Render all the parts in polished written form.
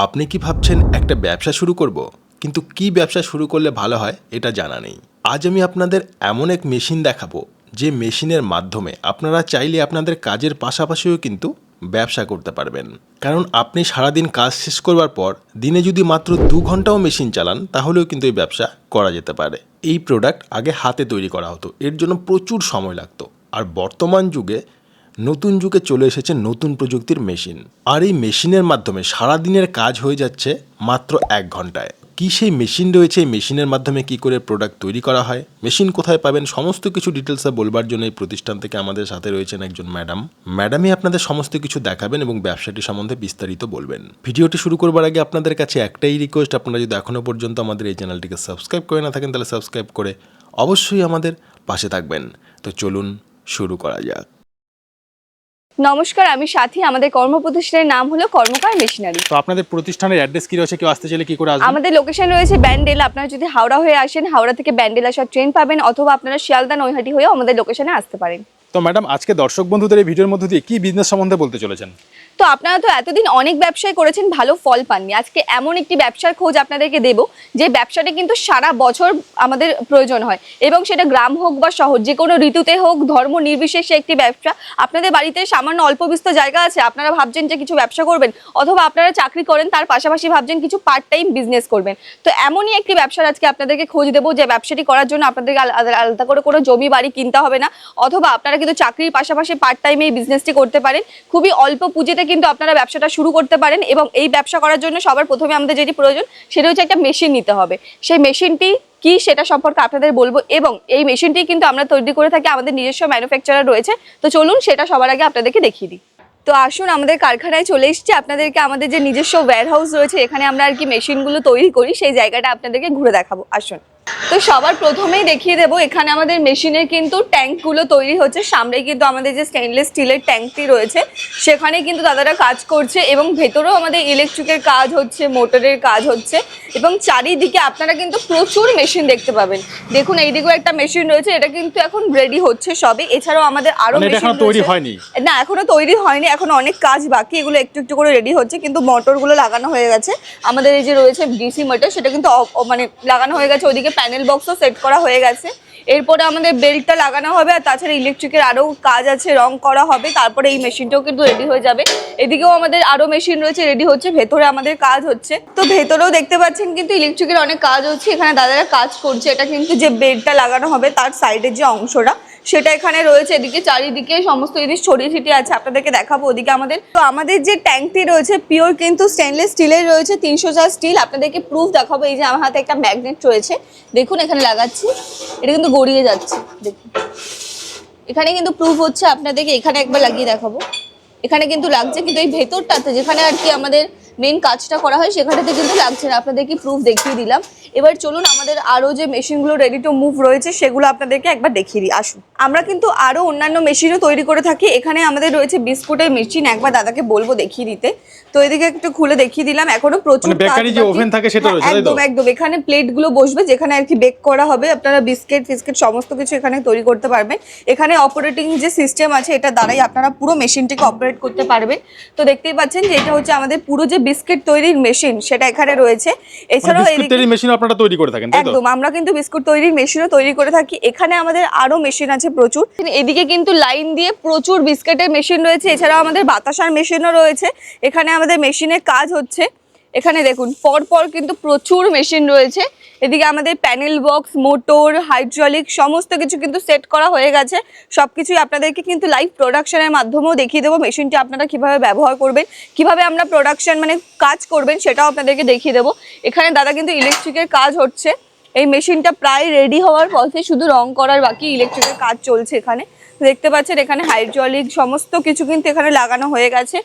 আপনি কি ভাবছেন একটা ব্যবসা শুরু করব, কিন্তু কি ব্যবসা শুরু করলে ভালো হয় এটা জানা নেই। আজ আমি আপনাদের এমন এক মেশিন দেখাবো যে মেশিনের মাধ্যমে আপনারা চাইলে আপনাদের কাজের পাশাপাশিও কিন্তু ব্যবসা করতে পারবেন। কারণ আপনি সারাদিন কাজ শেষ করবার পর দিনে যদি মাত্র 2 ঘন্টাও মেশিন চালান তাহলেও কিন্তু এই ব্যবসা করা যেতে পারে। এই প্রোডাক্ট আগে হাতে তৈরি করা হতো, এর জন্য প্রচুর সময় লাগতো। আর বর্তমান যুগে নতুন যুগে চলে এসেছে নতুন প্রযুক্তির মেশিন, আর এই মেশিনের মাধ্যমে সারাদিনের কাজ হয়ে যাচ্ছে মাত্র 1 ঘন্টায়। কি সেই মেশিন রয়েছে, এই মেশিনের মাধ্যমে কি করে প্রোডাক্ট তৈরি করা হয়, মেশিন কোথায় পাবেন, সমস্ত কিছু ডিটেলসে বলবার জন্য এই প্রতিষ্ঠান থেকে আমাদের সাথে রয়েছেন একজন ম্যাডামই আপনাদের সমস্ত কিছু দেখাবেন এবং ব্যবসাটি সম্বন্ধে বিস্তারিত বলবেন। ভিডিওটি শুরু করবার আগে আপনাদের কাছে একটাই রিকোয়েস্ট, আপনারা যদি এখনও পর্যন্ত আমাদের এই চ্যানেলটিকে সাবস্ক্রাইব করে না থাকেন তাহলে সাবস্ক্রাইব করে অবশ্যই আমাদের পাশে থাকবেন। তো চলুন শুরু করা যাক। নমস্কার, আমি সাথী। আমাদের কর্মপ্রতিষ্ঠানের নাম হলো কর্মকার মেশিনারি। তো আপনাদের প্রতিষ্ঠানের অ্যাড্রেস কি রয়েছে, কেউ আসতে চাইলে কি করে আসবে? আমাদের লোকেশন রয়েছে ব্যান্ডেল। আপনারা যদি হাওড়া হয়ে আসেন, হাওড়া থেকে ব্যান্ডেল আসার ট্রেন পাবেন, অথবা আপনারা শিয়ালদা নৈহাটি হয়ে আমাদের লোকেশনে আসতে পারেন। তো ম্যাডাম, আজকে দর্শক বন্ধুদের এই ভিডিওর মধ্যে দিয়ে কি বিজনেস সম্বন্ধে বলতে চলেছেন? তো আপনারা তো এতদিন অনেক ব্যবসায় করেছেন, ভালো ফল পাননি। আজকে এমন একটি ব্যবসার খোঁজ আপনাদেরকে দেব যে ব্যবসাটা কিন্তু সারা বছর আমাদের প্রয়োজন হয়, এবং সেটা গ্রাম হোক বা শহর, যে কোনো ঋতুতে হোক, ধর্ম নির্বিশেষে একটি ব্যবসা। আপনাদের বাড়িতে সামান্য অল্প বিস্তর জায়গা আছে, আপনারা ভাবছেন যে কিছু ব্যবসা করবেন, অথবা আপনারা চাকরি করেন তার পাশাপাশি ভাবছেন কিছু পার্ট টাইম বিজনেস করবেন। তো এমনই একটি ব্যবসার আজকে আপনাদেরকে খোঁজ দেবো, যে ব্যবসাটি করার জন্য আপনাদেরকে আলাদা করে কোনো জমি বাড়ি কিনতে হবে না, অথবা আপনারা কিন্তু চাকরির পাশাপাশি পার্ট টাইমে এই বিজনেসটি করতে পারেন। খুবই অল্প পুঁজিতে কিন্তু আপনারা ব্যবসাটা শুরু করতে পারেন। এবং এই ব্যবসা করার জন্য সবার প্রথমে আমাদের যেটি প্রয়োজন সেটা হচ্ছে একটা মেশিন নিতে হবে। সেই মেশিনটি কি সেটা সম্পর্কে আপনাদের বলবো, এবং এই মেশিনটি কিন্তু আমরা তৈরি করে থাকি, আমাদের নিজস্ব ম্যানুফ্যাকচারার রয়েছে। তো চলুন সেটা সবার আগে আপনাদেরকে দেখিয়ে দিই। তো আসুন, আমাদের কারখানায় চলে এসেছি। আপনাদেরকে আমাদের যে নিজস্ব ওয়্যারহাউস রয়েছে, এখানে আমরা আর কি মেশিনগুলো তৈরি করি, সেই জায়গাটা আপনাদেরকে ঘুরে দেখাবো। আসুন। তো সবার প্রথমেই দেখিয়ে দেবো, এখানে আমাদের মেশিনের কিন্তু ট্যাঙ্কগুলো তৈরি হচ্ছে। সামনে কিন্তু আমাদের যে স্টেনলেস স্টিলের ট্যাঙ্কটি রয়েছে সেখানে কিন্তু দাদারা কাজ করছে, এবং ভেতরেও আমাদের ইলেকট্রিকের কাজ হচ্ছে, মোটরের কাজ হচ্ছে, এবং চারিদিকে আপনারা কিন্তু প্রচুর মেশিন দেখতে পাবেন। দেখুন, এইদিকেও একটা মেশিন রয়েছে, এটা কিন্তু এখন রেডি হচ্ছে সবে। এছাড়াও আমাদের আরো মেশিন তৈরি হয়নি, না এখনো তৈরি হয়নি, এখন অনেক কাজ বাকি, এগুলো একটু একটু করে রেডি হচ্ছে। কিন্তু মোটরগুলো লাগানো হয়ে গেছে। আমাদের এই যে রয়েছে ডিসি মোটর, সেটা কিন্তু মানে লাগানো হয়ে গেছে। ওইদিকে প্যানেল বক্সও সেট করা হয়ে গেছে। এরপরে আমাদের বেল্টটা লাগানো হবে, আর তাছাড়া ইলেকট্রিকের আরও কাজ আছে, রং করা হবে, তারপরে এই মেশিনটাও কিন্তু রেডি হয়ে যাবে। এদিকেও আমাদের আরও মেশিন রয়েছে, রেডি হচ্ছে, ভেতরে আমাদের কাজ হচ্ছে। তো ভেতরেও দেখতে পাচ্ছেন কিন্তু ইলেকট্রিকের অনেক কাজ হচ্ছে, এখানে দাদারা কাজ করছে। এটা কিন্তু যে বেল্টটা লাগানো হবে তার সাইডের যে অংশটা সেটা এখানে রয়েছে। এদিকে চারিদিকে সমস্ত জিনিস ছড়িয়ে ছিটিয়ে আছে, আপনাদেরকে দেখাবো। ওদিকে আমাদের যে ট্যাঙ্কটি রয়েছে পিওর কিন্তু স্টেনলেস স্টিলের রয়েছে, 304 স্টিল। আপনাদেরকে প্রুফ দেখাবো। এই যে আমার হাতে একটা ম্যাগনেট রয়েছে, দেখুন এখানে লাগাচ্ছি, এটা কিন্তু গড়িয়ে যাচ্ছে। দেখুন এখানে কিন্তু প্রুফ হচ্ছে, আপনাদেরকে এখানে একবার লাগিয়ে দেখাবো। এখানে কিন্তু লাগছে, কিন্তু এই ভেতরটাতে যেখানে আর কি আমাদের মেন কাজটা করা হয় সেখানেতে কিন্তু লাগছে না। আপনাদেরকে প্রুফ দেখিয়ে দিলাম। এবার চলুন আমাদের আরও যে মেশিনগুলো রেডি টু মুভ রয়েছে সেগুলো আপনাদেরকে একবার দেখিয়ে দিই। আসুন। আমরা কিন্তু আরও অন্যান্য মেশিনও তৈরি করে থাকি। এখানে আমাদের রয়েছে বিস্কুটের মেশিন, একবার দাদাকে বলবো দেখিয়ে দিতে। তো এদিকে একটু খুলে দেখিয়ে দিলাম। এখনো প্রচুর বেকারি যে ওভেন থাকে সেটা রয়েছে, একদম একদম। এখানে প্লেটগুলো বসবে যেখানে আর কি বেক করা হবে। আপনারা বিস্কিট ফিস্কিট সমস্ত কিছু এখানে তৈরি করতে পারবেন। এখানে অপারেটিং যে সিস্টেম আছে এটা দ্বারাই আপনারা পুরো মেশিনটিকে অপারেট করতে পারবেন। তো দেখতেই পাচ্ছেন যে এটা হচ্ছে আমাদের পুরো যে বিস্কিট তৈরির মেশিন সেটা এখানে রয়েছে। এছাড়াও বিস্কুট তৈরির মেশিন আপনারা তৈরি করে থাকেন? একদম, আমরা কিন্তু বিস্কুট তৈরির মেশিনও তৈরি করে থাকি। এখানে আমাদের আরো মেশিন আছে প্রচুর। এদিকে কিন্তু লাইন দিয়ে প্রচুর বিস্কিটের মেশিন রয়েছে। এছাড়াও আমাদের বাতাসার মেশিনও রয়েছে। এখানে আমাদের মেশিনের কাজ হচ্ছে। এখানে দেখুন পরপর কিন্তু প্রচুর মেশিন রয়েছে। এদিকে আমাদের প্যানেল বক্স, মোটর, হাইড্রোলিক সমস্ত কিছু কিন্তু সেট করা হয়ে গেছে। সবকিছুই আপনাদেরকে কিন্তু লাইভ প্রোডাকশনের মাধ্যমেও দেখিয়ে দেবো। মেশিনটি আপনারা কিভাবে ব্যবহার করবেন, কিভাবে আমরা প্রোডাকশন মানে কাজ করবেন সেটাও আপনাদেরকে দেখিয়ে দেবো। এখানে দাদা কিন্তু ইলেকট্রিকের কাজ হচ্ছে। এই মেশিনটা প্রায় রেডি হওয়ার পথে, শুধু রং করার বাকি, ইলেকট্রিকের কাজ চলছে। এখানে দেখতে পাচ্ছেন এখানে হাইড্রোলিক সমস্ত কিছু কিন্তু এখানে লাগানো হয়ে গেছে।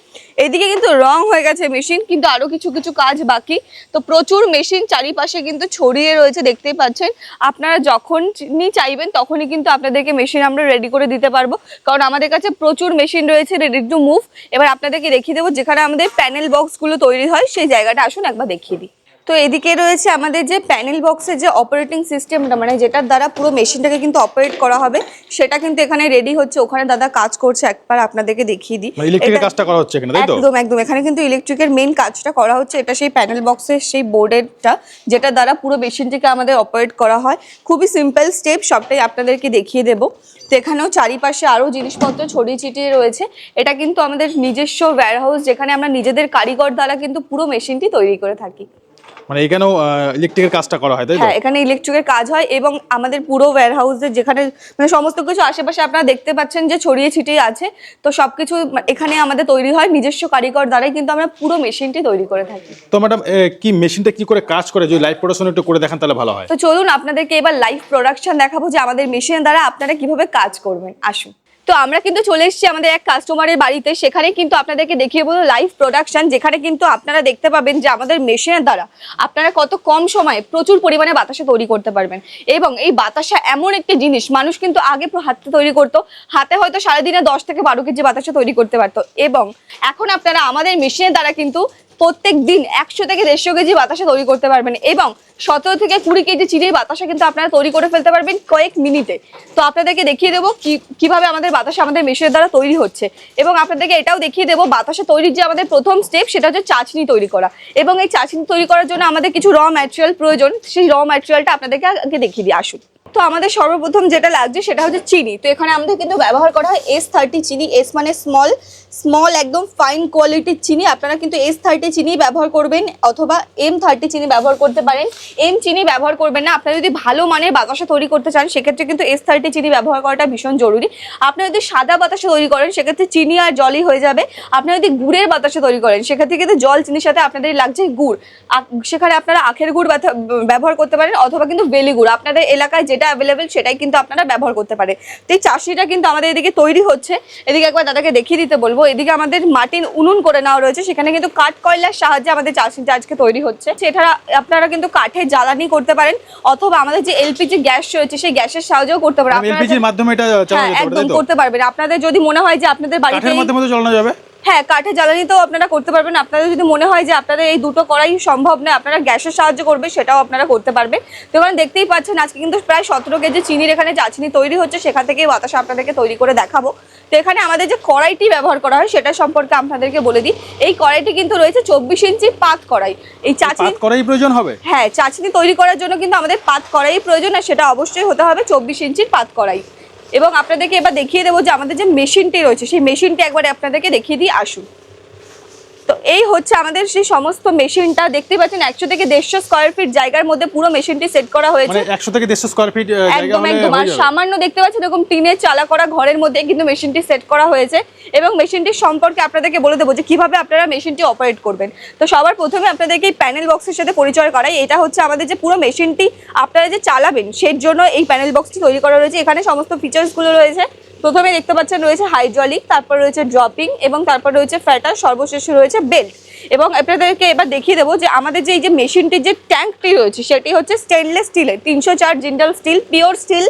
এদিকে কিন্তু রং হয়ে গেছে মেশিন, কিন্তু আরো কিছু কিছু কাজ বাকি। তো প্রচুর মেশিন চারিপাশে কিন্তু ছড়িয়ে রয়েছে, দেখতেই পাচ্ছেন। আপনারা যখনই চাইবেন তখনই কিন্তু আপনাদেরকে মেশিন আমরা রেডি করে দিতে পারবো, কারণ আমাদের কাছে প্রচুর মেশিন রয়েছে রেডি টু মুভ। এবার আপনাদেরকে দেখিয়ে দেবো যেখানে আমাদের প্যানেল বক্সগুলো তৈরি হয় সেই জায়গাটা। আসুন একবার দেখিয়ে দিই। তো এদিকে রয়েছে আমাদের যে প্যানেল বক্সের যে অপারেটিং সিস্টেমটা, মানে যেটার দ্বারা পুরো মেশিনটাকে কিন্তু অপারেট করা হবে, সেটা কিন্তু এখানে রেডি হচ্ছে। ওখানে দাদা কাজ করছে, একবার আপনাদেরকে দেখিয়ে দিই। ইলেকট্রিকের কাজটা করা হচ্ছে এখানে, তাই তো? একদম একদম, এখানে কিন্তু ইলেকট্রিকের মেইন কাজটা করা হচ্ছে। এটা সেই প্যানেল বক্সের সেই বোর্ডেরটা, যেটা দ্বারা পুরো মেশিনটিকে আমাদের অপারেট করা হয়। খুবই সিম্পল স্টেপ, সবটাই আপনাদেরকে দেখিয়ে দেবো। তো এখানেও চারিপাশে আরও জিনিসপত্র ছড়িয়ে ছিটিয়ে রয়েছে। এটা কিন্তু আমাদের নিজস্ব ওয়্যারহাউস, যেখানে আমরা নিজেদের কারিগর দ্বারা কিন্তু পুরো মেশিনটি তৈরি করে থাকি। মানে এখানেও ইলেকট্রিকের কাজটা করা হয়, তাই তো? হ্যাঁ, এখানে ইলেকট্রিকের কাজ হয় এবং আমাদের পুরো ওয়্যারহাউসের যেখানে মানে সমস্ত কিছু আশেপাশে আপনারা দেখতে পাচ্ছেন যে ছড়িয়ে ছিটিয়ে আছে, তো সবকিছু এখানে আমাদের তৈরি হয় নিজস্ব কারিগর দ্বারাই, কিন্তু আমরা পুরো মেশিনটি তৈরি করে থাকি। তো ম্যাডাম, কি মেশিনটা কি করে কাজ করে, যদি লাইভ প্রোডাকশন একটু করে দেখান তাহলে ভালো হয়। তো চলুন আপনাদেরকে এবার লাইভ প্রোডাকশন দেখাবো যে আমাদের মেশিনের দ্বারা আপনারা কিভাবে কাজ করবেন। আসুন। তো আমরা কিন্তু চলে এসেছি আমাদের এক কাস্টমারের বাড়িতে, সেখানে কিন্তু আপনাদেরকে দেখিয়ে বলবো লাইভ প্রোডাকশন, যেখানে কিন্তু আপনারা দেখতে পাবেন যে আমাদের মেশিনের দ্বারা আপনারা কত কম সময়ে প্রচুর পরিমাণে বাতাসা তৈরি করতে পারবেন। এবং এই বাতাসা এমন একটি জিনিস, মানুষ কিন্তু আগে হাতে তৈরি করতো, হাতে হয়তো সারাদিনে 10 থেকে 12 কেজি বাতাসা তৈরি করতে পারতো, এবং এখন আপনারা আমাদের মেশিনের দ্বারা কিন্তু প্রত্যেক দিন 100 থেকে 150 কেজি বাতাসা তৈরি করতে পারবেন, এবং 17 থেকে 20 কেজি চিনির বাতাসা কিন্তু আপনারা তৈরি করে ফেলতে পারবেন কয়েক মিনিটে। তো আপনাদেরকে দেখিয়ে দেবো কিভাবে আমাদের বাতাসা আমাদের মেশিনের দ্বারা তৈরি হচ্ছে, এবং আপনাদেরকে এটাও দেখিয়ে দেবো বাতাসা তৈরির যে আমাদের প্রথম স্টেপ, সেটা হচ্ছে চাচনি তৈরি করা। এবং এই চাচনি তৈরি করার জন্য আমাদের কিছু র ম্যাটেরিয়াল প্রয়োজন, সেই র ম্যাটেরিয়ালটা আপনাদেরকে আগে দেখিয়ে দিই। আসুন। তো আমাদের সর্বপ্রথম যেটা লাগছে সেটা হচ্ছে চিনি। তো এখানে আমাদের কিন্তু ব্যবহার করা হয় S30 চিনি। এস মানে স্মল একদম ফাইন কোয়ালিটির চিনি। আপনারা কিন্তু S30 চিনি ব্যবহার করবেন, অথবা M30 চিনি ব্যবহার করতে পারেন। এম চিনি ব্যবহার করবেন না। আপনারা যদি ভালো মানের বাতাসা তৈরি করতে চান, সেক্ষেত্রে কিন্তু S30 চিনি ব্যবহার করাটা ভীষণ জরুরি। আপনারা যদি সাদা বাতাসা তৈরি করেন, সেক্ষেত্রে চিনি আর জলই হয়ে যাবে। আপনারা যদি গুড়ের বাতাসা তৈরি করেন, সেক্ষেত্রে কিন্তু জল চিনির সাথে আপনাদের লাগছে গুড়। সেখানে আপনারা আখের গুড় ব্যবহার করতে পারেন, অথবা কিন্তু বেলি গুড়, আপনাদের এলাকায় যেটা অ্যাভেলেবেল সেটাই কিন্তু আপনারা ব্যবহার করতে পারেন। তো এই চাষিটা কিন্তু আমাদের এদিকে তৈরি হচ্ছে। এদিকে একবার দাদাকে দেখিয়ে দিতে বলবো। এদিকে আমাদের মাটির উনুন করে নেওয়া রয়েছে, সেখানে কিন্তু কাঠ কয়লার সাহায্যে আমাদের চাষিটা আজকে তৈরি হচ্ছে। সেটা আপনারা কিন্তু কাঠের জ্বালানি করতে পারেন, অথবা আমাদের যে এলপিজি গ্যাস রয়েছে সেই গ্যাসের সাহায্যেও করতে পারেন। এলপিজির মাধ্যমে এটা চালানো যেতে পারে, একদম করতে পারবেন। আপনাদের যদি মনে হয় যে আপনাদের বাড়িতে কাঠের মাধ্যমে তো চালানো যাবে, হ্যাঁ, কাঠের জ্বালানিতেও আপনারা করতে পারবেন। আপনাদের যদি মনে হয় যে আপনাদের এই দুটো করাই সম্ভব নয়, আপনারা গ্যাসের সাহায্য করবে, সেটাও আপনারা করতে পারবেন। তো এখানে দেখতেই পাচ্ছেন আজকে কিন্তু প্রায় 17 কেজি চিনির এখানে চাচনি তৈরি হচ্ছে, সেখান থেকেই বাতাসা আপনাদেরকে তৈরি করে দেখাবো। তো এখানে আমাদের যে কড়াইটি ব্যবহার করা হয় সেটা সম্পর্কে আপনাদেরকে বলে দিই। এই কড়াইটি কিন্তু রয়েছে 24 ইঞ্চি পাত কড়াই। এই চাচনি কড়াই প্রয়োজন হবে? হ্যাঁ, চাচনি তৈরি করার জন্য কিন্তু আমাদের পাত কড়াই প্রয়োজন, আর সেটা অবশ্যই হতে হবে 24 ইঞ্চির পাত কড়াই। এবং আপনাদেরকে এবার দেখিয়ে দেবো যে আমাদের যে মেশিনটি রয়েছে সেই মেশিনটি একবারে আপনাদেরকে দেখিয়ে দিই। আসুন। তো এই হচ্ছে আমাদের সেই সমস্ত মেশিনটা, দেখতে পাচ্ছেন 100 থেকে 150 স্কয়ার ফিট জায়গার মধ্যে পুরো মেশিনটি সেট করা হয়েছে। মানে 100 থেকে 150 স্কয়ার ফিট জায়গা একদম হলে একদম। আর সামান্য দেখতে পাচ্ছেন এরকম টিনের চালা করা ঘরের মধ্যে কিন্তু মেশিনটি সেট করা হয়েছে। এবং মেশিনটির সম্পর্কে আপনাদেরকে বলে দেবো যে কিভাবে আপনারা মেশিনটি অপারেট করবেন। তো সবার প্রথমে আপনাদেরকে এই প্যানেল বক্সের সাথে পরিচয় করাই। এটা হচ্ছে আমাদের যে পুরো মেশিনটি আপনারা যে চালাবেন সেই জন্য এই প্যানেল বক্সটি তৈরি করা রয়েছে। এখানে সমস্ত ফিচার্সগুলো রয়েছে। প্রথমে দেখতে পাচ্ছেন রয়েছে হাইড্রোলিক, তারপর রয়েছে ড্রপিং, এবং তারপর রয়েছে ফ্যাটার, সর্বশেষে রয়েছে বেল্ট। এবং আপনাদেরকে এবার দেখিয়ে দেবো যে আমাদের যে এই যে মেশিনটির যে ট্যাঙ্কটি রয়েছে সেটি হচ্ছে স্টেনলেস স্টিলের, 304 জিন্দাল স্টিল, পিওর স্টিল।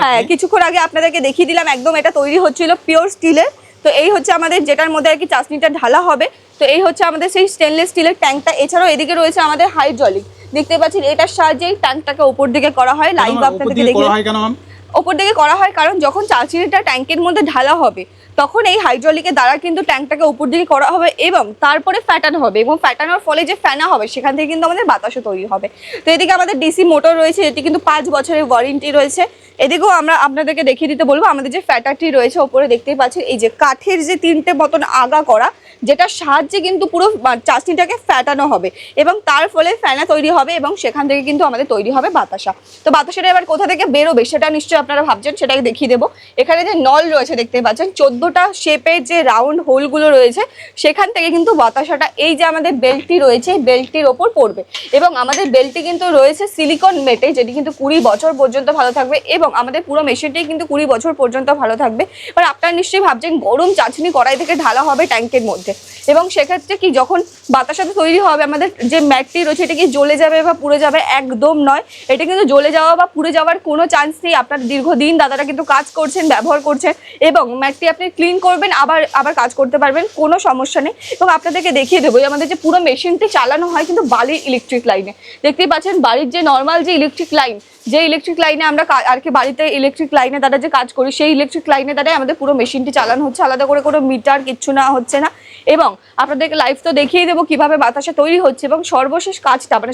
হ্যাঁ, কিছুক্ষণ আগে আপনাদেরকে দেখিয়ে দিলাম, একদম এটা তৈরি হচ্ছিল পিওর স্টিলের। তো এই হচ্ছে আমাদের যেটার মধ্যে আর কি চাশনিটা ঢালা হবে। তো এই হচ্ছে আমাদের সেই স্টেনলেস স্টিলের ট্যাঙ্কটা। এছাড়াও এদিকে রয়েছে আমাদের হাইড্রোলিক, দেখতে পাচ্ছেন এটার সাহায্যে ট্যাঙ্কটাকে উপর দিকে করা হয়। লাইভ আপনাদেরকে দেখিয়ে ওপর দিকে করা হয় কারণ যখন চাচিনিটা ট্যাঙ্কের মধ্যে ঢালা হবে তখন এই হাইড্রোলিকের দ্বারা কিন্তু ট্যাঙ্কটাকে উপর দিকে করা হবে এবং তারপরে ফ্যাটানো হবে, এবং ফ্যাটানোর ফলে যে ফ্যানা হবে সেখান থেকে কিন্তু আমাদের বাতাসও তৈরি হবে। তো এদিকে আমাদের ডিসি মোটর রয়েছে, এটি কিন্তু 5 বছরের ওয়ারেন্টি রয়েছে। এদিকেও আমরা আপনাদেরকে দেখিয়ে দিতে বলবো আমাদের যে ফ্যাটারটি রয়েছে ওপরে দেখতেই পাচ্ছেন এই যে কাঠের যে 3টে মতন আগা করা, যেটার সাহায্যে কিন্তু পুরো চাশনিটাকে ফ্যাটানো হবে এবং তার ফলে ফ্যানা তৈরি হবে এবং সেখান থেকে কিন্তু আমাদের তৈরি হবে বাতাসা। তো বাতাসাটা এবার কোথা থেকে বেরোবে সেটা নিশ্চয়ই আপনারা ভাবছেন, সেটাই দেখিয়ে দেবো। এখানে যে নল রয়েছে দেখতে পাচ্ছেন 14টা শেপের যে রাউন্ড হোলগুলো রয়েছে সেখান থেকে কিন্তু বাতাসাটা এই যে আমাদের বেল্টটি রয়েছে বেল্টটির ওপর পড়বে এবং আমাদের বেল্টটি কিন্তু রয়েছে সিলিকন মেটে, যেটি কিন্তু 20 বছর পর্যন্ত ভালো থাকবে এবং আমাদের পুরো মেশিনটি কিন্তু 20 বছর পর্যন্ত ভালো থাকবে। এবার আপনারা নিশ্চয়ই ভাবছেন গরম চাশনি কড়াই থেকে ঢালা হবে ট্যাঙ্কের মধ্যে, এবং সেক্ষেত্রে কি যখন বাতাসাটা তৈরি হবে আমাদের যে ম্যাটটি রয়েছে এটা কি জ্বলে যাবে বা পুড়ে যাবে, একদম নয়। এটা কিন্তু জ্বলে যাওয়া বা পুড়ে যাওয়ার কোনো চান্স নেই। আপনার দীর্ঘদিন দাদারা কিন্তু কাজ করছেন, ব্যবহার করছেন এবং ম্যাটটি আপনি ক্লিন করবেন, আবার কাজ করতে পারবেন, কোনো সমস্যা নেই। এবং আপনাদেরকে দেখিয়ে দেবো আমাদের যে পুরো মেশিনটি চালানো হয় কিন্তু বালির ইলেকট্রিক লাইনে। দেখতেই পাচ্ছেন বাড়ির যে নর্মাল যে ইলেকট্রিক লাইন, যে ইলেকট্রিক লাইনে আমরা আর কি বাড়িতে ইলেকট্রিক লাইনে দ্বারা যে কাজ করি, সেই ইলেকট্রিক লাইনে দ্বারাই আমাদের পুরো মেশিনটি চালানো হচ্ছে, আলাদা করে কোনো মিটার কিচ্ছু না হচ্ছে না। এবং আপনাদেরকে লাইভ তো দেখিয়ে দেবো কিভাবে বাতাসা তৈরি হচ্ছে। এবং সর্বশেষ কাজটা মানে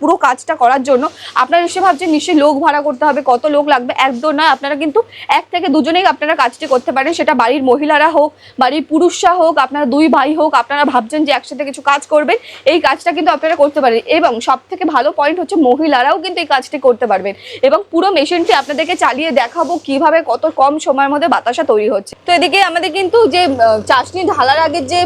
পুরো কাজটা করার জন্য আপনারা এসে ভাবছেন নিশ্চয়ই লোক ভাড়া করতে হবে, কত লোক লাগবে, একদম নয়। আপনারা কিন্তু 1 থেকে 2 জনেই আপনারা কাজটি করতে পারেন, সেটা বাড়ির মহিলারা হোক, বাড়ির পুরুষরা হোক, আপনারা 2 ভাই হোক, আপনারা ভাবছেন যে একসাথে কিছু কাজ করবেন, এই কাজটা কিন্তু আপনারা করতে পারেন। এবং সব থেকে ভালো পয়েন্ট হচ্ছে মহিলারাও কিন্তু এই কাজটি করতে পারবেন। এবং পুরো মেশিনটি আপনাদেরকে চালিয়ে দেখাবো কিভাবে কত কম সময়ের মধ্যে বাতাসা তৈরি হচ্ছে। তো এদিকে আমাদের কিন্তু যে চাশনি ঢালার আগের যে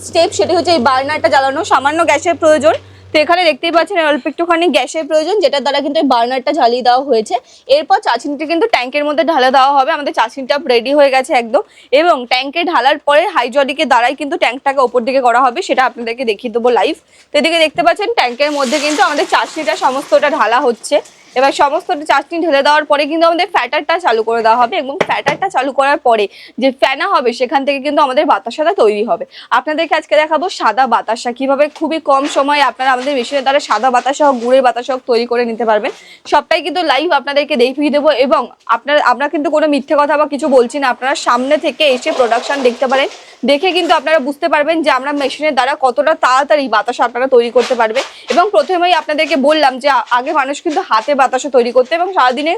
স্টেপ সেটি হচ্ছে এই বার্নারটা জ্বালানো, সামান্য গ্যাসের প্রয়োজন। তো এখানে দেখতেই পাচ্ছেন অল্প একটুখানি গ্যাসের প্রয়োজন, যেটার দ্বারা কিন্তু এই বার্নারটা জ্বালিয়ে দেওয়া হয়েছে। এরপর চাশনিটি কিন্তু ট্যাঙ্কের মধ্যে ঢালা দেওয়া হবে। আমাদের চাশনিটা রেডি হয়ে গেছে একদম। এবং ট্যাঙ্কে ঢালার পরে হাইড্রোলিকের দ্বারাই কিন্তু ট্যাঙ্কটাকে ওপর দিকে করা হবে, সেটা আপনাদেরকে দেখিয়ে দেবো লাইভ। তো এদিকে দেখতে পাচ্ছেন ট্যাঙ্কের মধ্যে কিন্তু আমাদের চাশনিটা সমস্তটা ঢালা হচ্ছে। এবার সমস্তটা চাশনি ঢেলে দেওয়ার পরে কিন্তু আমাদের ফ্যাটারটা চালু করে দেওয়া হবে। এবং ফ্যাটারটা চালু করার পরে যে ফ্যানা হবে সেখান থেকে কিন্তু আমাদের বাতাসাটা তৈরি হবে। আপনাদেরকে আজকে দেখাবো সাদা বাতাসা কিভাবে খুবই কম সময়ে আপনারা আমাদের মেশিনের দ্বারা সাদা বাতাসা হোক, গুড়ের বাতাসা হোক তৈরি করে নিতে পারবেন। সবটাই কিন্তু লাইভ আপনাদেরকে দেখিয়ে দেবো। এবং আমরা কিন্তু কোনো মিথ্যে কথা বা কিছু বলছি না, আপনারা সামনে থেকে এসে প্রোডাকশন দেখতে পারেন, দেখে কিন্তু আপনারা বুঝতে পারবেন যে আমরা মেশিনের দ্বারা কতটা তাড়াতাড়ি বাতাসা আপনারা তৈরি করতে পারবে। এবং প্রথমেই আপনাদেরকে বললাম যে আগে মানুষ কিন্তু হাতে বাতাসা তৈরি করতে এবং সারাদিনে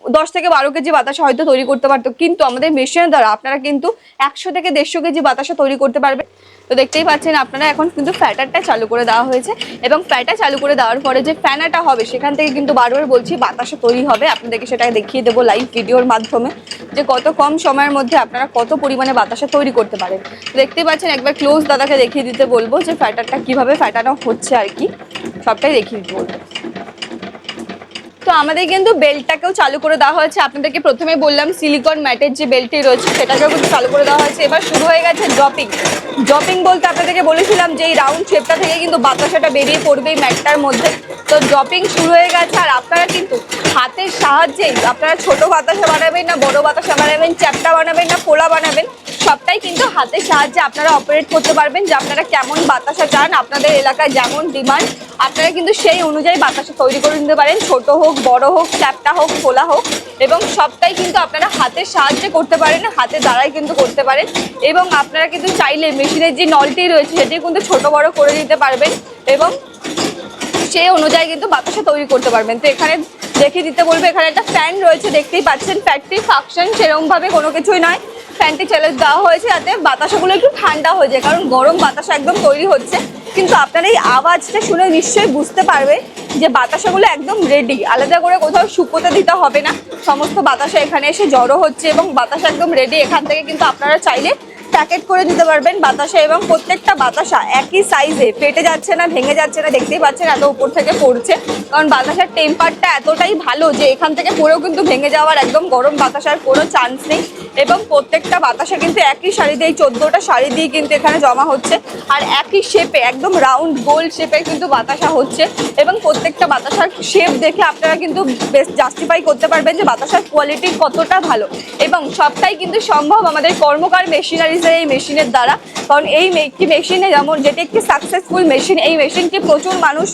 10 থেকে 12 কেজি বাতাসা হয়তো তৈরি করতে পারতো, কিন্তু আমাদের মেশিনের দ্বারা আপনারা কিন্তু 100 থেকে 150 কেজি বাতাসা তৈরি করতে পারবে। তো দেখতেই পাচ্ছেন আপনারা এখন কিন্তু ফ্যাটারটা চালু করে দেওয়া হয়েছে। এবং ফ্যাটা চালু করে দেওয়ার পরে যে ফ্যানাটা হবে সেখান থেকে কিন্তু বারবার বলছি বাতাসা তৈরি হবে। আপনাদেরকে সেটা দেখিয়ে দেবো লাইভ ভিডিওর মাধ্যমে যে কত কম সময়ের মধ্যে আপনারা কত পরিমাণে বাতাসা তৈরি করতে পারেন। দেখতেই পাচ্ছেন, একবার ক্লোজ দাদাকে দেখিয়ে দিতে বলবো যে ফ্যাটারটা কিভাবে ফ্যাটানো হচ্ছে আর কি, সবটাই দেখিয়ে দিতে বলবো। তো আমাদের কিন্তু বেল্টটাকেও চালু করে দেওয়া হয়েছে। আপনাদেরকে প্রথমে বললাম সিলিকন ম্যাটের যে বেল্টটি রয়েছে সেটাকেও কিন্তু চালু করে দেওয়া হয়েছে। এবার শুরু হয়ে গেছে ড্রপিং। ড্রপিং বলতে আপনাদেরকে বলেছিলাম যে এই রাউন্ড শেপটা থেকে কিন্তু বাতাসাটা বেরিয়ে পড়বে এই ম্যাটটার মধ্যে। তো ড্রপিং শুরু হয়ে গেছে। আর আপনারা কিন্তু হাতের সাহায্যেই আপনারা ছোট বাতাসা বানাবেন না বড় বাতাসা বানাবেন, চ্যাপ্টা বানাবেন না পোলা বানাবেন, সবটাই কিন্তু হাতের সাহায্যে আপনারা অপারেট করতে পারবেন। যে আপনারা কেমন বাতাসা চান, আপনাদের এলাকায় যেমন ডিমান্ড আপনারা কিন্তু সেই অনুযায়ী বাতাসা তৈরি করে নিতে পারেন, ছোট হোক বড় হোক, চ্যাপ্টা হোক ফোলা হোক। এবং সবটাই কিন্তু আপনারা হাতের সাহায্যে করতে পারেন, হাতের দ্বারাই কিন্তু করতে পারেন। এবং আপনারা কিন্তু চাইলে মেশিনের যে নলটি রয়েছে সেটি কিন্তু ছোট বড় করে নিতে পারবেন এবং সেই অনুযায়ী কিন্তু বাতাসা তৈরি করতে পারবেন। তো এখানে দেখিয়ে দিতে বলবো, এখানে একটা ফ্যান রয়েছে, দেখতেই পাচ্ছেন। ফ্যানটির ফাংশন সেরকমভাবে কোনো কিছুই নয়, ফ্যানটি চালিয়ে দেওয়া হয়েছে যাতে বাতাসাগুলো একটু ঠান্ডা হয়ে যায়, কারণ গরম বাতাসা একদম তৈরি হচ্ছে। কিন্তু আপনারা এই আওয়াজটা শুনে নিশ্চয়ই বুঝতে পারবে যে বাতাসাগুলো একদম রেডি, আলাদা করে কোথাও শুকোতে দিতে হবে না। সমস্ত বাতাসা এখানে এসে জড়ো হচ্ছে এবং বাতাসা একদম রেডি। এখান থেকে কিন্তু আপনারা চাইলে প্যাকেট করে দিতে পারবেন বাতাসা। এবং প্রত্যেকটা বাতাসা একই সাইজে, ফেটে যাচ্ছে না, ভেঙে যাচ্ছে না। দেখতেই পাচ্ছেন এত উপর থেকে পড়ছে, কারণ বাতাসার টেম্পারটা এতটাই ভালো যে এখান থেকে পড়েও কিন্তু ভেঙে যাওয়ার একদম গরম বাতাসার কোনো চান্স নেই। এবং প্রত্যেকটা বাতাসা কিন্তু একই শাড়ি দিয়ে, 14টা শাড়ি দিয়ে কিন্তু এখানে জমা হচ্ছে। আর একই শেপে একদম রাউন্ড গোল শেপে কিন্তু বাতাসা হচ্ছে। এবং প্রত্যেকটা বাতাসার শেপ দেখে আপনারা কিন্তু বেশ জাস্টিফাই করতে পারবেন যে বাতাসার কোয়ালিটি কতটা ভালো। এবং সবটাই কিন্তু সম্ভব আমাদের কর্মকার মেশিনারিজের এই মেশিনের দ্বারা, কারণ এই একটি মেশিনে যেমন যেটি একটি সাকসেসফুল মেশিন, এই মেশিনটি প্রচুর মানুষ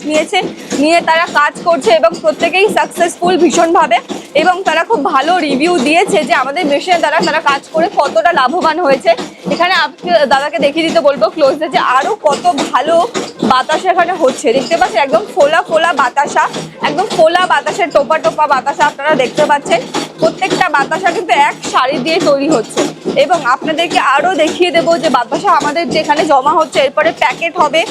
নিয়ে তারা কাজ করছে এবং প্রত্যেকেই সাকসেসফুল ভীষণভাবে। এবং তারা খুব ভালো রিভিউ দিয়েছে যে আমাদের মেশিনের দ্বারা তারা কাজ করে কতটা লাভবান হয়েছে। এখানে দাদাকে দেখিয়ে দিতে বলবো ক্লোজে যে আরো কত ভালো বাতাসা এখানে হচ্ছে। দেখতে পাচ্ছেন একদম ফোলা ফোলা বাতাসা, একদম ফোলা বাতাসের টোপা টোপা বাতাসা আপনারা দেখতে পাচ্ছেন। প্রত্যেকটা বাতাসা কিন্তু এক শাড়ি দিয়ে তৈরি হচ্ছে। এবং আপনাদেরকে আরো দেখিয়ে দেবো যে বাতাসা আমাদের যেখানে জমা হচ্ছে এরপরে প্যাকেট হবে,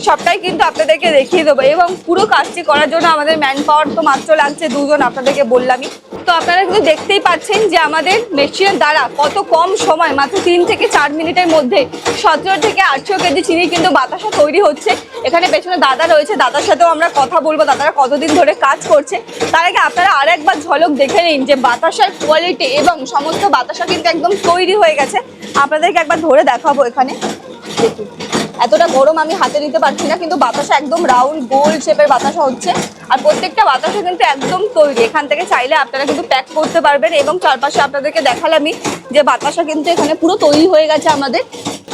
সবটাই কিন্তু আপনাদেরকে দেখিয়ে দেবো। এবং পুরো কাজটি করার জন্য আমাদের ম্যান পাওয়ার তো মাত্র লাগছে 2 জন, আপনাদেরকে বললামই। তো আপনারা কিন্তু দেখতেই পাচ্ছেন যে আমাদের মেশিনের দ্বারা কত কম সময়, মাত্র 3 থেকে 4 মিনিটের মধ্যে 17 থেকে 18 কেজি চিনি কিন্তু বাতাসা তৈরি হচ্ছে। এখানে পেছনে দাদা রয়েছে, দাদার সাথেও আমরা কথা বলবো, দাদারা কতদিন ধরে কাজ করছে। তার আগে আপনারা আর একবার ঝলক দেখে নিন যে বাতাসার কোয়ালিটি এবং সমস্ত বাতাসা কিন্তু একদম তৈরি হয়ে গেছে। আপনাদেরকে একবার ধরে দেখাবো, এখানে দেখুন এতটা গরম আমি হাতে নিতে পারছি না, কিন্তু বাতাসা একদম রাউন্ড গোল শেপের বাতাসা হচ্ছে। আর প্রত্যেকটা বাতাসা কিন্তু একদম তৈরি, এখান থেকে চাইলে আপনারা কিন্তু প্যাক করতে পারবেন। এবং চারপাশে আপনাদেরকে দেখালামই যে বাতাসা কিন্তু এখানে পুরো তৈরি হয়ে গেছে আমাদের।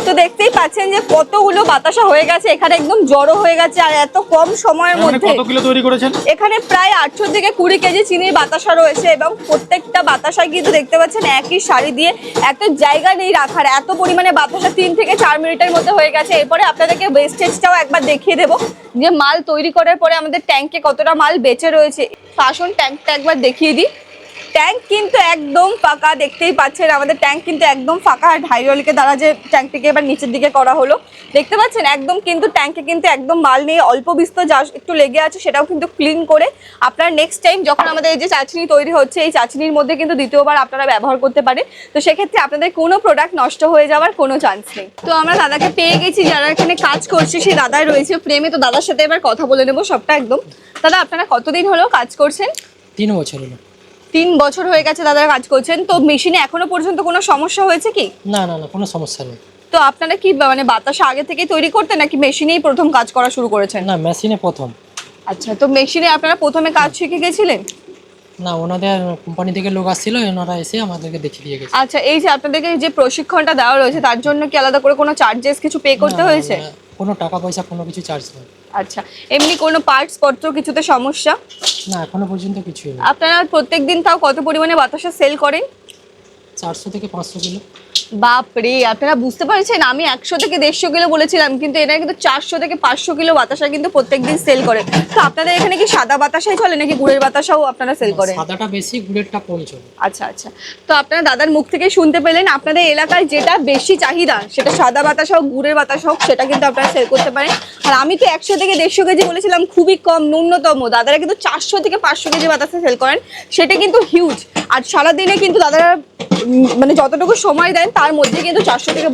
তো দেখতেই পাচ্ছেন যে কতগুলো বাতাসা হয়ে গেছে, এখানে একদম জড়ো হয়ে গেছে। আর এত কম সময়ের মধ্যে কত কিলো তৈরি করেছেন? এখানে প্রায় 800 থেকে 20 কেজি চিনির বাতাসা রয়েছে। এবং প্রত্যেকটা বাতাসায় কিন্তু দেখতে পাচ্ছেন একই শাড়ি দিয়ে, একটা জায়গা নেই রাখার, এত পরিমাণে বাতাসা 3 থেকে 4 মিনিটের মধ্যে হয়ে গেছে। এরপরে আপনাদেরকে ওয়েস্টেজটাও একবার দেখিয়ে দেবো যে মাল তৈরি করার পরে আমাদের ট্যাঙ্কে কতটা মাল বেঁচে রয়েছে। তো আসুন ট্যাঙ্কটা একবার দেখিয়ে দিই। ট্যাঙ্ক কিন্তু একদম ফাঁকা, দেখতেই পাচ্ছেন আমাদের ট্যাঙ্ক কিন্তু একদম ফাঁকা। আর হাইড্রোলিকের দ্বারা যে ট্যাঙ্কটিকে এবার নিচের দিকে করা হলো, দেখতে পাচ্ছেন একদম কিন্তু ট্যাঙ্কে কিন্তু একদম মাল নেই, অল্প বিস্তর যা একটু লেগে আছে সেটাও কিন্তু ক্লিন করে আপনারা নেক্সট টাইম যখন আমাদের এই যে চাচনি তৈরি হচ্ছে, এই চাচনির মধ্যে কিন্তু দ্বিতীয়বার আপনারা ব্যবহার করতে পারেন। তো সেক্ষেত্রে আপনাদের কোনো প্রোডাক্ট নষ্ট হয়ে যাওয়ার কোনো চান্স নেই। তো আমরা দাদাকে পেয়ে গেছি, যারা এখানে কাজ করছে সেই দাদাই রয়েছে প্রেমে। তো দাদার সাথে এবার কথা বলে নেবো সবটা একদম। দাদা, আপনারা কতদিন হলো কাজ করছেন? 3 বছর হলো। 3 বছর হয়ে গেছে দাদা কাজ করছেন। তো মেশিনে এখনো পর্যন্ত কোনো সমস্যা হয়েছে কি? না না না, কোনো সমস্যা নেই। তো আপনারা কি মানে বাতাসা আগে থেকেই তৈরি করতেন নাকি মেশিনেই প্রথম কাজ করা শুরু করেছেন? না, মেশিনে প্রথম। আচ্ছা, তো মেশিনে আপনারা প্রথমে কাজ শিখে গেছিলেন? না, ওনাদের কোম্পানি থেকে লোক আসছিল, ওনারা এসে আমাদেরকে দেখিয়ে দিয়ে গেছে। আচ্ছা, এই যে আপনাদেরকে যে প্রশিক্ষণটা দেওয়া রয়েছে তার জন্য কি আলাদা করে কোনো চার্জেস কিছু পে করতে না, হয়েছে? না, কোনো টাকা পয়সা কোনো কিছু চার্জ নেই। আচ্ছা, এমনি কোনো পার্টস পত্র কিছুতে সমস্যা? না, এখনো পর্যন্ত কিছুই নেই। আপনারা প্রত্যেকদিন তাও কত পরিমাণে বাতাসা সেল করেন? 400 থেকে 500 কিলো। বাপরে, আপনারা বুঝতে পারছেন, আমি 100 থেকে 150 কিলো বলেছিলাম, কিন্তু এরা কিন্তু 400 থেকে 500 কিলো বাতাসা কিন্তু প্রত্যেকদিন সেল করে। তো আপনাদের এখানে কি সাদা বাতাসাই চলে নাকি গুড়ের বাতাসাও আপনারা সেল করেন? সাদাটা বেশি, গুড়েরটা কম চলে। আচ্ছা আচ্ছা, তো আপনারা দাদার মুখ থেকে শুনতে পেলেন, আপনাদের এলাকায় যেটা বেশি চাহিদা, সেটা সাদা বাতাসা হোক গুড়ের বাতাসা হোক, সেটা কিন্তু আপনারা সেল করতে পারেন। আর আমি তো 100 থেকে 150 কেজি বলেছিলাম, খুবই কম, ন্যূনতম। দাদারা কিন্তু 400 থেকে 500 কেজি বাতাসা সেল করেন, সেটা কিন্তু হিউজ। আর সারাদিনে কিন্তু দাদারা মানে যতটুকু সময় দেন তার মধ্যে কিন্তু 400 থেকে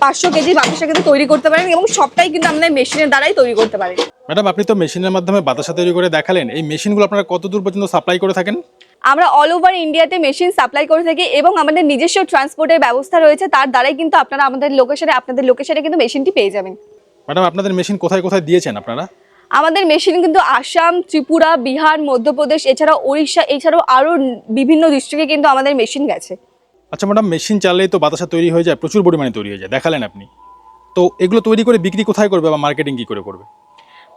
500 কেজি বাতাসা কিন্তু তৈরি করতে পারেন। এবং সবটাই কিন্তু আমাদের মেশিনের দ্বারাই তৈরি করতে পারেন। ম্যাডাম, আপনি তো মেশিনের মাধ্যমে বাতাসা তৈরি করে দেখালেন, এই মেশিনগুলো আপনারা কত দূর পর্যন্ত সাপ্লাই করে থাকেন? আমরা অল ওভার ইন্ডিয়াতে মেশিন সাপ্লাই করে থাকি এবং আমাদের নিজস্ব ট্রান্সপোর্টের ব্যবস্থা রয়েছে, তার দ্বারাই কিন্তু আপনারা আপনাদের লোকেশনে কিন্তু মেশিনটি পেয়ে যাবেন। ম্যাডাম, আপনাদের মেশিন কোথায় কোথায় দিয়েছেন আপনারা? আমাদের মেশিন কিন্তু আসাম, ত্রিপুরা, বিহার, মধ্যপ্রদেশ, এছাড়াও ওড়িশা, এছাড়াও আরও বিভিন্ন ডিস্ট্রিক্টে কিন্তু আমাদের মেশিন গেছে। আচ্ছা ম্যাডাম, মেশিন চাললেই তো বাতাসা তৈরি হয়ে যায়, প্রচুর পরিমাণে তৈরি হয়ে যায়, দেখালেন আপনি। তো এগুলো তৈরি করে বিক্রি কোথায় করবে বা মার্কেটিং কী করে করবে?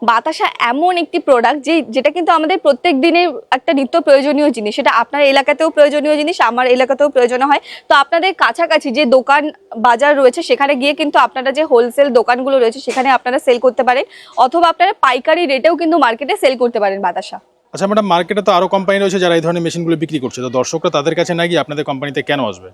বাতাসা এমন একটি প্রোডাক্ট যেটা কিন্তু আমাদের প্রত্যেক দিনের একটা নিত্য প্রয়োজনীয় জিনিস। সেটা আপনার এলাকাতেও প্রয়োজনীয় জিনিস, আমার এলাকাতেও প্রয়োজন হয়। তো আপনাদের কাছাকাছি যে দোকান বাজার রয়েছে সেখানে গিয়ে কিন্তু আপনারা যে হোলসেল দোকানগুলো রয়েছে সেখানে আপনারা সেল করতে পারেন, অথবা আপনারা পাইকারি রেটেও কিন্তু মার্কেটে সেল করতে পারেন বাতাসা। আচ্ছা ম্যাডাম, মার্কেটে তো আরও কোম্পানি রয়েছে যারা এই ধরনের মেশিনগুলো বিক্রি করছে, তো দর্শকরা তাদের কাছে না গিয়ে আপনাদের কোম্পানিতে কেন আসবে?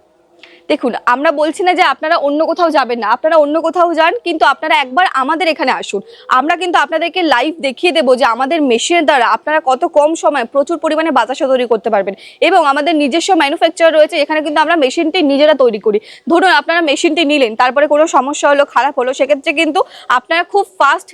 দেখুন, আমরা বলছি না যে আপনারা অন্য কোথাও যাবেন না, আপনারা অন্য কোথাও যান, কিন্তু আপনারা একবার আমাদের এখানে আসুন। আমরা কিন্তু আপনাদেরকে লাইভ দেখিয়ে দেবো যে আমাদের মেশিনের দ্বারা আপনারা কত কম সময়ে প্রচুর পরিমাণে বাতাসা তৈরি করতে পারবেন। এবং আমাদের নিজস্ব ম্যানুফ্যাকচার রয়েছে, এখানে কিন্তু আমরা মেশিনটি নিজেরা তৈরি করি। ধরুন আপনারা মেশিনটি নিলেন, তারপরে কোনো সমস্যা হলো, খারাপ হলো, সেক্ষেত্রে কিন্তু আপনারা খুব ফাস্ট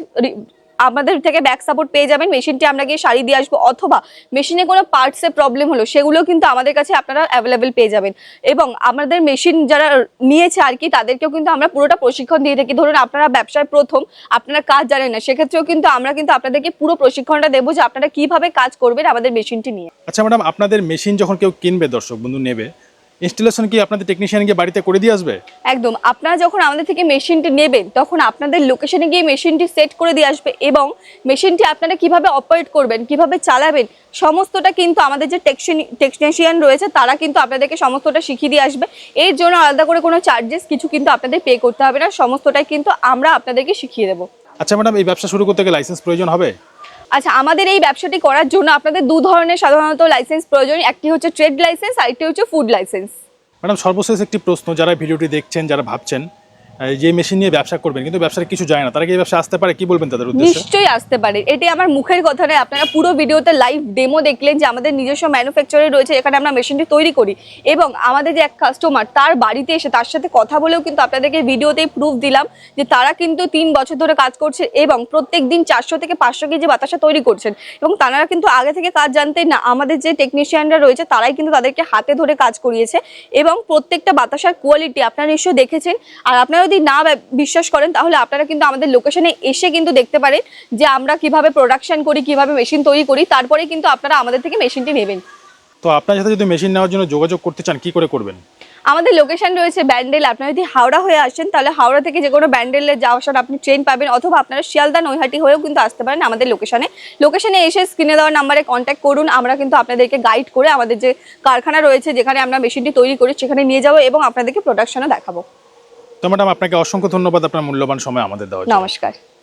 আমাদের থেকে ব্যাক সাপোর্ট পেয়ে যাবেন। মেশিনটি আমরা গিয়ে সারিয়ে দিয়ে আসবো, অথবা মেশিনে কোনো পার্টসে প্রবলেম হলো সেগুলো কিন্তু আমাদের কাছে আপনারা অ্যাভেলেবেল পেয়ে যাবেন। এবং আমাদের মেশিন যারা নিয়েছে আর কি, তাদেরকেও কিন্তু আমরা পুরোটা প্রশিক্ষণ দিয়ে থাকি। ধরুন আপনারা ব্যবসায় প্রথম, আপনারা কাজ জানেন না, সেক্ষেত্রেও কিন্তু আমরা কিন্তু আপনাদেরকে পুরো প্রশিক্ষণটা দেবো যে আপনারা কিভাবে কাজ করবেন আমাদের মেশিনটি নিয়ে। আচ্ছা ম্যাডাম, আপনাদের মেশিন যখন কেউ কিনবে, দর্শক বন্ধু নেবে, ইনস্টলেশন কি আপনাদের টেকনিশিয়ান গিয়ে বাড়িতে করে দিয়ে আসবে? একদম, আপনারা যখন আমাদের থেকে মেশিনটি নেবেন তখন আপনাদের লোকেশনে গিয়ে মেশিনটি সেট করে দিয়ে আসবে। এবং মেশিনটি আপনারা কিভাবে অপারেট করবেন, কিভাবে চালাবেন, সমস্তটা কিন্তু আমাদের যে টেকনিশিয়ান রয়েছে তারা কিন্তু আপনাদেরকে সমস্তটা শিখিয়ে দিয়ে আসবে। এর জন্য আলাদা করে কোনো চার্জেস কিছু কিন্তু আপনাদের পে করতে হবে না, সমস্তটাই কিন্তু আমরা আপনাদেরকে শিখিয়ে দেবো। আচ্ছা ম্যাডাম, এই ব্যবসা শুরু করতে গেলে লাইসেন্স প্রয়োজন হবে? আচ্ছা, আমাদের এই ব্যবসাটি করার জন্য আপনাদের 2 ধরনের সাধারণত লাইসেন্স প্রয়োজন। একটি হচ্ছে ট্রেড লাইসেন্স, আর একটি হচ্ছে ফুড লাইসেন্স। ম্যাডাম, সর্বশেষ একটি প্রশ্ন, যারা ভিডিওটি দেখছেন, যারা ভাবছেন যে মেশিন নিয়ে ব্যবসা করবেন কিন্তু ব্যবসার কিছু যায় না, তারা কি এই ব্যবসা আসতে পারে? কি বলবেন তাদের উদ্দেশ্যে? নিশ্চয়ই আসতে পারে, এটি আমার মুখের কথা নয়। আপনারা পুরো ভিডিওতে লাইভ ডেমো দেখলেন যে আমাদের নিজস্ব ম্যানুফ্যাকচারে রয়েছে, এখানে আমরা মেশিনটি তৈরি করি। এবং আমাদের যে এক কাস্টমার, তার বাড়িতে এসে তার সাথে কথা বলেও কিন্তু আপনাদেরকে ভিডিওতেই প্রুফ দিলাম যে তারা কিন্তু 3 বছর ধরে কাজ করছে এবং প্রত্যেক দিন 400 থেকে 500 কেজি বাতাসা তৈরি করছেন। এবং তারা কিন্তু আগে থেকে কাজ জানতেন না, আমাদের যে টেকনিশিয়ানরা রয়েছে তারাই কিন্তু তাদেরকে হাতে ধরে কাজ করিয়েছে। এবং প্রত্যেকটা বাতাসার কোয়ালিটি আপনারা নিশ্চয়ই দেখেছেন। আর আপনারা যদি না বিশ্বাস করেন তাহলে আপনারা কিন্তু আমাদের লোকেশনে এসে কিন্তু দেখতে পারেন যে আমরা কিভাবে প্রোডাকশন করি, কিভাবে মেশিন তৈরি করি, তারপরে কিন্তু আপনারা আমাদের থেকে মেশিনটি নেবেন। তো আপনার সাথে যদি মেশিন নেওয়ার জন্য যোগাযোগ করতে চান কি করে করবেন? আমাদের লোকেশন রয়েছে ব্যান্ডেল। আপনারা যদি হাওড়া হয়ে আসেন তাহলে হাওড়া থেকে যে কোনো ব্যান্ডেলে যাওয়ার আপনি ট্রেন পাবেন, অথবা আপনারা শিয়ালদা নৈহাটি হয়েও কিন্তু আসতে পারেন আমাদের লোকেশনে এসে স্ক্রিনে দেওয়ার নাম্বারে কন্ট্যাক্ট করুন। আমরা কিন্তু আপনাদেরকে গাইড করে আমাদের যে কারখানা রয়েছে যেখানে আমরা মেশিনটি তৈরি করি সেখানে নিয়ে যাবো এবং আপনাদেরকে প্রোডাকশনও দেখাবো। তো ম্যাডাম আপনাকে অসংখ্য ধন্যবাদ আপনার মূল্যবান সময় আমাদের দেওয়ার জন্য। নমস্কার।